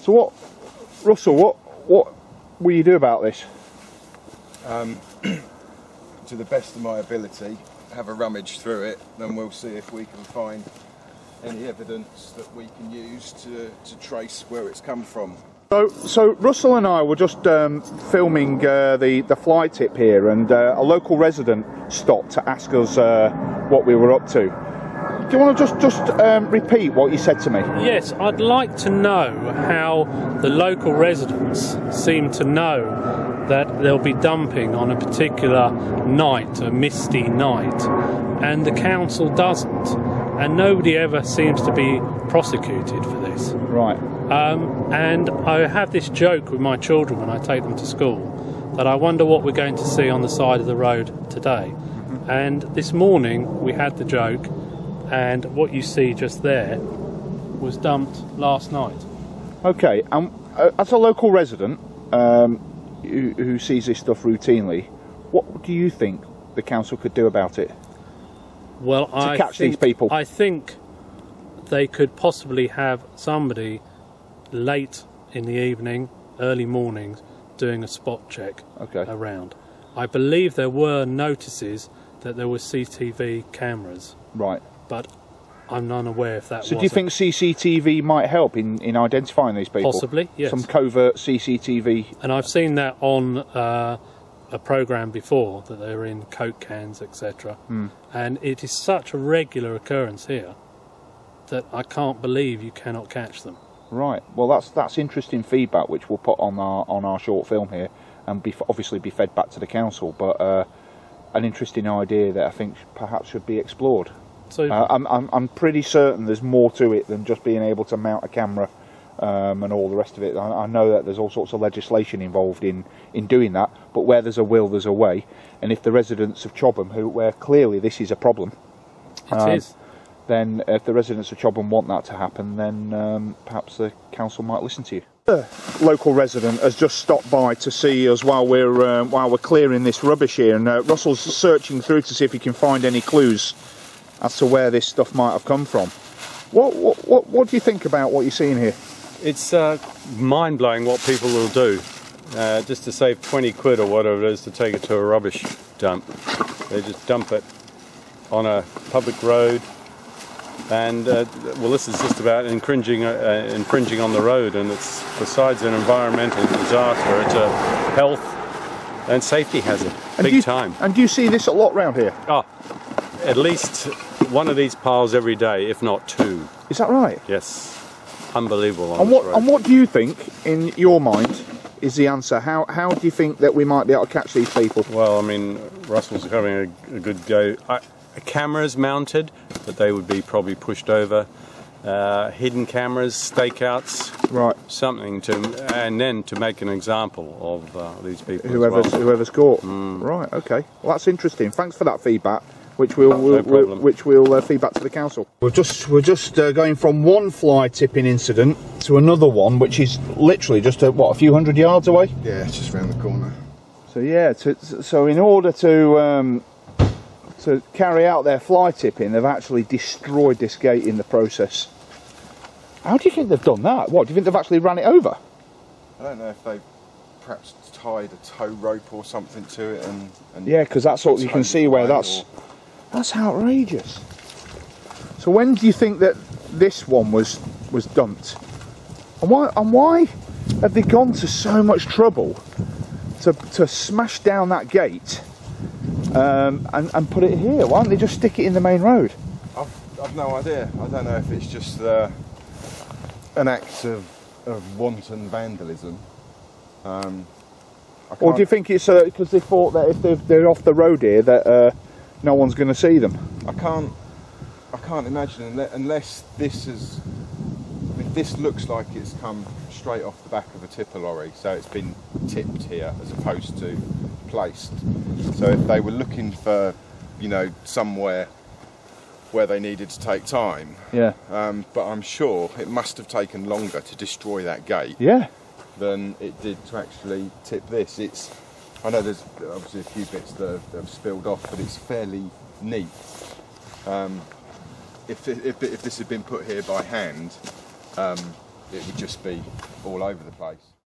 So what, Russell, what will you do about this? To the best of my ability, have a rummage through it, then we'll see if we can find any evidence that we can use to trace where it's come from. So Russell and I were just filming the fly tip here, and a local resident stopped to ask us what we were up to. Do you want to just repeat what you said to me? Yes, I'd like to know how the local residents seem to know that they'll be dumping on a particular night, a misty night, and the council doesn't, and nobody ever seems to be prosecuted for this. Right. And I have this joke with my children when I take them to school, that I wonder what we're going to see on the side of the road today. Mm-hmm. And this morning we had the joke, and what you see just there was dumped last night. Okay, as a local resident who sees this stuff routinely, what do you think the council could do about it? Well, to catch these people? I think they could possibly have somebody late in the evening, early mornings, doing a spot check around. I believe there were notices that there were CCTV cameras. Right. But I'm unaware if that was. So do you think CCTV might help in identifying these people? Possibly, yes. Some covert CCTV. And I've seen that on a programme before, that they were in Coke cans, etc. And it is such a regular occurrence here that I can't believe you cannot catch them. Right. Well, that's interesting feedback, which we'll put on our short film here, and obviously be fed back to the council. But an interesting idea that I think perhaps should be explored. So I'm pretty certain there's more to it than just being able to mount a camera and all the rest of it. I know that there's all sorts of legislation involved in doing that, but where there's a will, there's a way. And if the residents of Chobham, where clearly this is a problem, then if the residents of Chobham want that to happen, then perhaps the council might listen to you. The local resident has just stopped by to see us while we're clearing this rubbish here, and Russell's searching through to see if he can find any clues as to where this stuff might have come from. What do you think about what you're seeing here? It's mind-blowing what people will do just to save 20 quid or whatever it is to take it to a rubbish dump. They just dump it on a public road, and well, this is just about infringing on the road, and it's, besides an environmental disaster, it's a health and safety hazard, big time. And do you see this a lot round here? Oh, at least one of these piles every day, if not two. Is that right? Yes. Unbelievable. And what do you think, in your mind, is the answer? How do you think that we might be able to catch these people? Well, I mean, Russell's having a good go. Cameras mounted, but they would be probably pushed over. Hidden cameras, stakeouts, right? Something and then to make an example of these people. Whoever's caught. Right. Okay. Well, that's interesting. Thanks for that feedback, which we'll feed back to the council. We're just going from one fly tipping incident to another one, which is literally just a few hundred yards away. Yeah, it's just round the corner. So yeah, so in order to carry out their fly tipping, they've actually destroyed this gate in the process. How do you think they've done that? What, do you think they've actually ran it over? I don't know if they perhaps tied a tow rope or something to it and yeah, because that's what you can see where that's outrageous. So when do you think that this one was dumped? And why have they gone to so much trouble to smash down that gate and put it here? Why don't they just stick it in the main road? I've no idea. I don't know if it's just an act of wanton vandalism. Or do you think it's because they thought that if they're off the road here that no one's going to see them? I can't imagine unless this is. I mean, this looks like it's come straight off the back of a tipper lorry, so it's been tipped here as opposed to placed. So if they were looking for, somewhere where they needed to take time, yeah. But I'm sure it must have taken longer to destroy that gate, yeah, than it did to actually tip this. I know there's obviously a few bits that have spilled off, but it's fairly neat. If this had been put here by hand, it would just be all over the place.